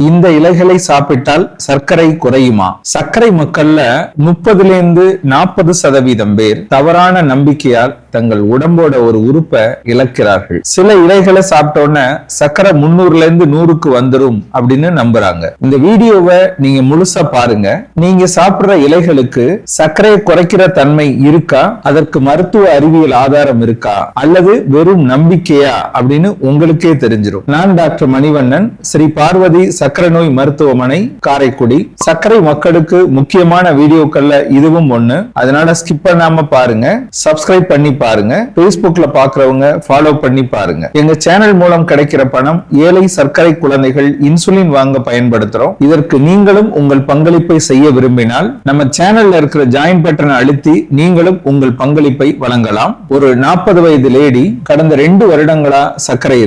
இந்த இலைகளை சாப்பிட்டால் சர்க்கரை குறையுமா? சர்க்கரை மக்கள்ல 30% பேர் தவறான நம்பிக்கையால் தங்கள் உடம்போட ஒரு உறுப்பை இழக்கிறார்கள். சில இலைகளை சாப்பிட்டோன்ன சர்க்கரை 300 வந்துரும் அப்படின்னு நம்புறாங்க. இந்த வீடியோவை நீங்க முழுசா பாருங்க. நீங்க சாப்பிடுற இலைகளுக்கு சர்க்கரையை குறைக்கிற தன்மை இருக்கா, அதற்கு மருத்துவ அறிவியல் ஆதாரம் இருக்கா, அல்லது வெறும் நம்பிக்கையா அப்படின்னு உங்களுக்கே தெரிஞ்சிடும். நான் டாக்டர் மணிவண்ணன், ஸ்ரீ பார்வதி சர்க்கரை நோய் மருத்துவமனை, காரைக்குடி. சர்க்கரை மக்களுக்கு முக்கியமான வீடியோக்கள்ல இதுவும் ஒண்ணு. அதனால ஸ்கிப் பண்ணாம பாருங்க, சப்ஸ்கிரைப் பண்ணி பாருங்க, Facebookல பாக்குறவங்க ஃபாலோ பண்ணி பாருங்க. எங்க சேனல் மூலம் கிடைக்கிற பணம் ஏழை சர்க்கரை குழந்தைகள் இன்சுலின் வாங்க பயன்படுத்துறோம். இதற்கு நீங்களும் உங்கள் பங்களிப்பை செய்ய விரும்பினால் நம்ம சேனல்ல இருக்கிற ஜாயின் பட்டனை அழுத்தி நீங்களும் உங்கள் பங்களிப்பை வழங்கலாம். ஒரு 40 வயது லேடி, கடந்த 2 வருடங்களா சர்க்கரை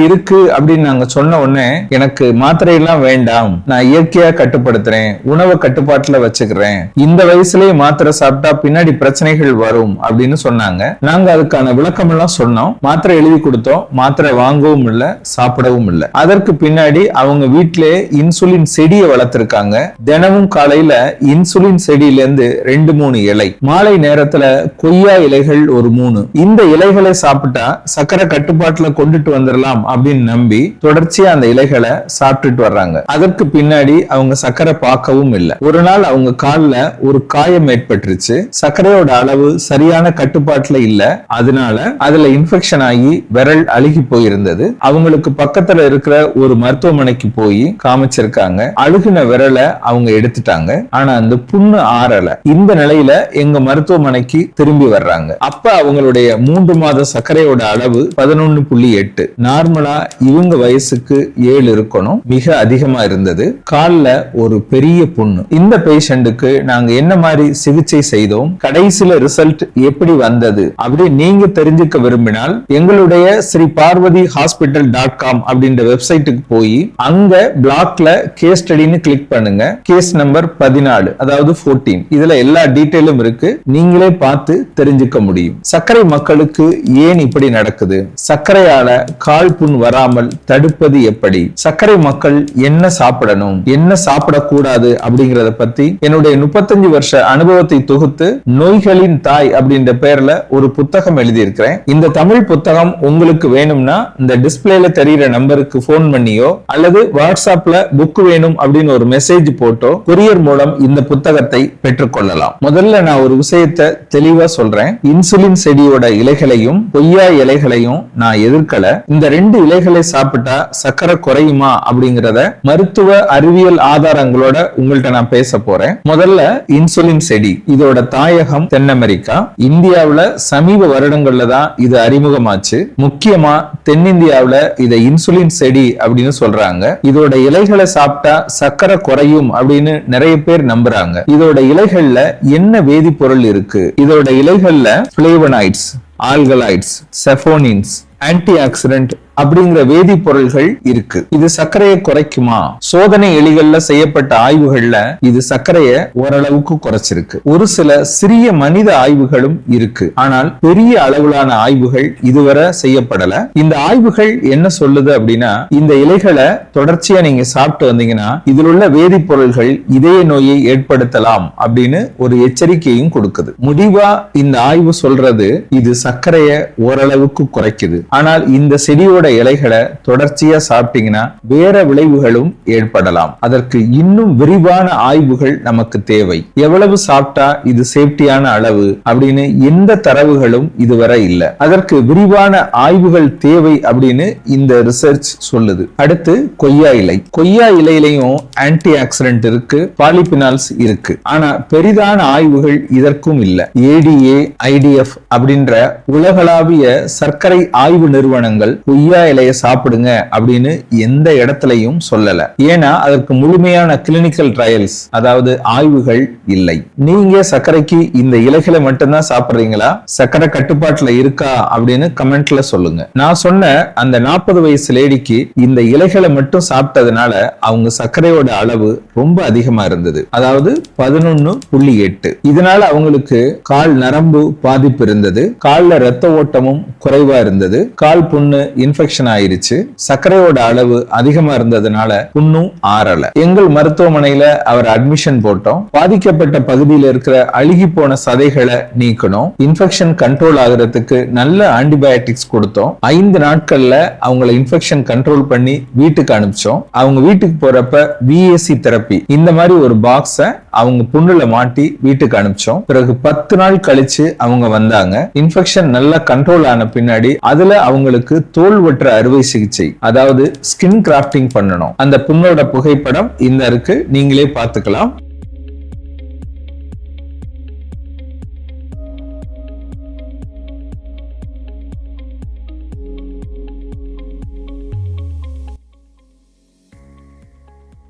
இருக்கு அப்படின்னு நாங்க சொன்ன உடனே, எனக்கு மாத்திரை எல்லாம் வேண்டாம், நான் இயற்கையா கட்டுப்படுத்துறேன், உணவை கட்டுப்பாட்டுல வச்சுக்கிறேன், இந்த வயசுலயே மாத்திரை சாப்பிட்டா பின்னாடி பிரச்சனைகள் வரும் அப்படின்னு சொன்னாங்க. நாங்க அதுக்கான விளக்கம் எல்லாம் சொன்னோம், மாத்திரை எழுதி கொடுத்தோம், மாத்திரை வாங்கவும் இல்ல, சாப்பிடவும் இல்ல. அதற்கு பின்னாடி அவங்க வீட்டிலே இன்சுலின் செடியை வளர்த்திருக்காங்க. தினமும் காலையில இன்சுலின் செடியில இருந்து 2-3 இலை, மாலை நேரத்துல கொய்யா இலைகள் ஒரு 3, இந்த இலைகளை சாப்பிட்டா சர்க்கரை கட்டுப்பாட்டுல கொண்டுட்டு வந்துடலாம் அப்படின்னு நம்பி தொடர்ச்சியா அந்த இலைகளை சாப்பிட்டுட்டு வர்றாங்க. அதற்கு பின்னாடி அவங்க சர்க்கரை பார்க்கவும் இல்லை. ஒரு நாள் அவங்க கால்ல ஒரு காயம் ஏற்பட்டுருச்சு. சர்க்கரையோட அளவு சரியான கட்டுப்பாட்டுல இல்ல. அதனால அதுல இன்ஃபெக்ஷன் ஆகி விரல் அழுகி போயிருந்தது. அவங்களுக்கு பக்கத்துல இருக்கிற ஒரு மருத்துவமனைக்கு போய் காமிச்சிருக்காங்க. அழுகின விரலை அவங்க எடுத்துட்டாங்க. ஆனா அந்த புண்ணு ஆறல. இந்த நிலையில எங்க மருத்துவமனைக்கு திரும்பி வர்றாங்க. அப்ப அவங்களுடைய 3 மாத சர்க்கரையோட அளவு 11.8. நார்மலா இவங்க வயசுக்கு 7 இருக்கணும், மிக அதிகமா இருந்தது. கால்ல ஒரு பெரிய புண்ணு. இந்த பேஷண்ட்டுக்கு நாங்க என்ன மாதிரி சிகிச்சை செய்தோம், கடைசியில ரிசல்ட் எப்படி வந்தது அப்படி நீங்க தெரிஞ்சுக்க விரும்பினால் எங்களுடைய ஸ்ரீ பார்வதி ஹாஸ்பிட்டல்.com அப்படின்ற வெப்சைட்டுக்கு போய் அங்க பிளாக்ல கேஸ் ஸ்டடின்னு கிளிக் பண்ணுங்க. கேஸ் நம்பர் 14, அதாவது 14. இதுல எல்லா டீடைலும் இருக்கு, நீங்களே பார்த்து தெரிஞ்சுக்க முடியும். சர்க்கரை மக்களுக்கு ஏன் இப்படி நடக்குது, சர்க்கரையால கால் புண் வராமல் தடுப்பது எப்படி, சர்க்கரை மக்கள் என்ன சாப்பிடணும், என்ன சாப்பிடக்கூடாது அப்படிங்கறத பத்தி என்னுடைய 35 வருஷ அனுபவத்தை தொகுத்து நோய்களின் தாய் அப்படின்ற பேர்ல ஒரு புத்தகம் எழுதியிருக்கிறேன். இந்த தமிழ் புத்தகம் உங்களுக்கு வேணும்னா இந்த டிஸ்பிளேல தெரிகிற நம்பருக்கு போன் பண்ணியோ அல்லது வாட்ஸ்அப்ல புக் வேணும் அப்படின்னு ஒரு மெசேஜ் போட்டோ கொரியர் மூலம் இந்த புத்தகத்தை பெற்றுக்கொள்ளலாம். முதல்ல நான் ஒரு விஷயத்தை தெளிவா சொல்றேன். இன்சுலின் செடியோட இலைகளையும் கொய்யா இலைகளையும் நான் எதிர்க்கல. இந்த 2 இலைகளை சாப்பிட்டா சர்க்கரை குறையுமா அப்படிங்கறத மருத்துவ அறிவியல் ஆதாரங்களோட உங்கள்ட்ட நான் பேச போறேன். முதல்ல இன்சுலின் செடி, இதோட தாயகம் தென் அமெரிக்கா. இந்தியாவுல சமீப வருடங்கள்ல தான் இது அறிமுகமாச்சு. முக்கியமா தென்னிந்தியாவுல இதை இன்சுலின் செடி அப்படின்னு சொல்றாங்க. இதோட இலைகளை சாப்பிட்டா சர்க்கரை குறையும் அப்படின்னு நிறைய பேர் நம்புறாங்க. இதோட இலைகள்ல என்ன வேதிப்பொருள் இருக்கு? இதோட இலைகள்ல பிளேவனாய்ட்ஸ், ஆல்கலாய்ட்ஸ், செஃபோனின்ஸ், ஆன்டி ஆக்சிடென்ட் அப்படிங்கிற வேதிப்பொருள்கள் இருக்கு. இது சர்க்கரையை குறைக்குமா? சோதனை எலிகள்ல செய்யப்பட்ட ஆய்வுகள்ல இது சர்க்கரையை ஓரளவுக்கு குறைச்சிருக்கு. ஒரு சில சிறிய மனித ஆய்வுகளும் இருக்கு. ஆனால் பெரிய அளவிலான ஆய்வுகள் இதுவரை செய்யப்படல. இந்த ஆய்வுகள் என்ன சொல்லுது அப்படின்னா, இந்த இலைகளை தொடர்ச்சியா நீங்க சாப்பிட்டு வந்தீங்கன்னா இதில் உள்ள வேதிப்பொருள்கள் இதய நோயை ஏற்படுத்தலாம் அப்படின்னு ஒரு எச்சரிக்கையும் கொடுக்குது. முடிவா இந்த ஆய்வு சொல்றது இது சர்க்கரையை ஓரளவுக்கு குறைக்குது. ஆனால் இந்த செடியோட இலைகளை தொடர்ச்சியா சாப்பிட்டீங்கன்னா வேற விளைவுகளும் ஏற்படலாம். அதற்கு இன்னும் விரிவான ஆய்வுகள் நமக்கு தேவை. எவ்வளவு சாப்பிட்டா இது சேஃப்டியான அளவு அப்படின்னு எந்த தரவுகளும் இதுவரை இல்லை. அதற்கு விரிவான ஆய்வுகள் தேவை அப்படின்னு இந்த ரிசர்ச் சொல்லுது. அடுத்து கொய்யா இலை. கொய்யா இலையிலையும் ஆன்டி ஆக்சிடென்ட் இருக்கு, பாலிபினால்ஸ் இருக்கு. ஆனா பெரிதான ஆய்வுகள் இதற்கும் இல்லை. ADA, IDF அப்படின்ற உலகளாவிய சர்க்கரை ஆய்வு நிறுவனங்கள் கொய்யா இலையை சாப்பிடுங்க அப்படின்னு எந்த இடத்துலயும் சொல்லல. ஏன்னா அதற்கு முழுமையான கிளினிக்கல் ட்ரையல்ஸ், அதாவது ஆய்வுகள் இல்லை. நீங்க சர்க்கரைக்கு இந்த இலைகளை மட்டும்தான் சாப்பிடுறீங்களா, சர்க்கரை கட்டுப்பாட்டுல இருக்கா அப்படின்னு கமெண்ட்ல சொல்லுங்க. நான் சொன்ன அந்த 40 வயசு லேடிக்கு இந்த இலைகளை மட்டும் சாப்பிட்டதுனால அவங்க சர்க்கரையோட அளவு ரொம்ப அதிகமா இருந்தது, அதாவது 11.8. இதனால அவங்களுக்கு கால் நரம்பு பாதிப்பு இருந்தது, கால்ல ரத்த ஓட்டமும் குறைவா இருந்தது, கால் புண்ணு இன்ஃபெக்ஷன் இன்ஃபெக்ஷன் ஆயிருச்சு. சர்க்கரையோட அளவு அதிகமா இருந்ததுனால புண்ணும் ஆறல. எங்கள் மருத்துவமனையில அவர் அட்மிஷன் போட்டோம். பாதிக்கப்பட்ட பகுதியில் இருக்கிற அழுகி போன சதைகளை நீக்கணும். இன்ஃபெக்ஷன் கண்ட்ரோல் ஆகுறதுக்கு நல்ல ஆன்டிபயோட்டிக்ஸ் கொடுத்தோம். 5 நாட்கள்ல அவங்களை இன்ஃபெக்ஷன் கண்ட்ரோல் பண்ணி வீட்டுக்கு அனுப்பிச்சோம். அவங்க வீட்டுக்கு போறப்ப VAC தெரப்பி இந்த மாதிரி ஒரு பாக்ஸ அவங்க புண்ணுல மாட்டி வீட்டுக்கு அனுப்பிச்சோம். பிறகு 10 நாள் கழிச்சு அவங்க வந்தாங்க. இன்ஃபெக்ஷன் நல்லா கண்ட்ரோல் ஆன பின்னாடி அதுல அவங்களுக்கு தோல் வெட்டுற அறுவை சிகிச்சை, அதாவது ஸ்கின் கிராஃப்டிங் பண்ணணும். அந்த புண்ணோட புகைப்படம் இந்த இருக்கு, நீங்களே பார்த்துக்கலாம்.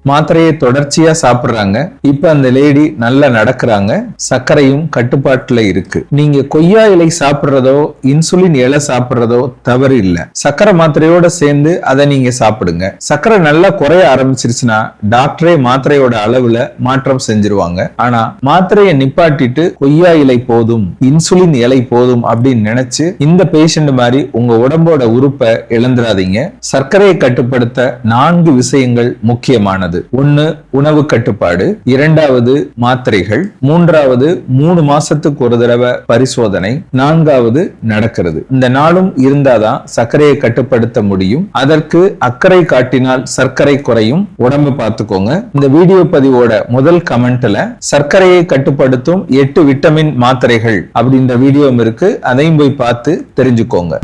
மாத்திரையை தொடர்ச்சியா சாப்பிடுறாங்க. இப்ப அந்த லேடி நல்லா நடக்கிறாங்க. சர்க்கரையும் கட்டுப்பாட்டுல இருக்கு. நீங்க கொய்யா இலை சாப்பிடுறதோ இன்சுலின் இலை சாப்பிடுறதோ தவறு இல்ல. சர்க்கரை மாத்திரையோட சேர்ந்து அதை நீங்க சாப்பிடுங்க. சர்க்கரை நல்லா குறைய ஆரம்பிச்சிருச்சுன்னா டாக்டரே மாத்திரையோட அளவுல மாற்றம் செஞ்சிருவாங்க. ஆனா மாத்திரையை நிப்பாட்டிட்டு கொய்யா இலை போதும், இன்சுலின் இலை போதும் அப்படின்னு நினைச்சு இந்த பேஷண்ட் மாதிரி உங்க உடம்போட உறுப்பை இழந்துடாதீங்க. சர்க்கரையை கட்டுப்படுத்த 4 விஷயங்கள் முக்கியமானது. 1 உணவு கட்டுப்பாடு, 2வது மாத்திரைகள், 3வது 3 மாசத்துக்கு ஒரு தடவை பரிசோதனை, 4வது நடக்கிறது. இந்த 4ம் இருந்தாதான் சர்க்கரையை கட்டுப்படுத்த முடியும். அதற்கு அக்கறை காட்டினால் சர்க்கரை குறையும். உடம்பு பார்த்துக்கோங்க. இந்த வீடியோ பதிவோட முதல் கமெண்ட்ல சர்க்கரையை கட்டுப்படுத்தும் 8 விட்டமின் மாத்திரைகள் அப்படின்ற வீடியோ இருக்கு. அதையும் போய் பார்த்து தெரிஞ்சுக்கோங்க.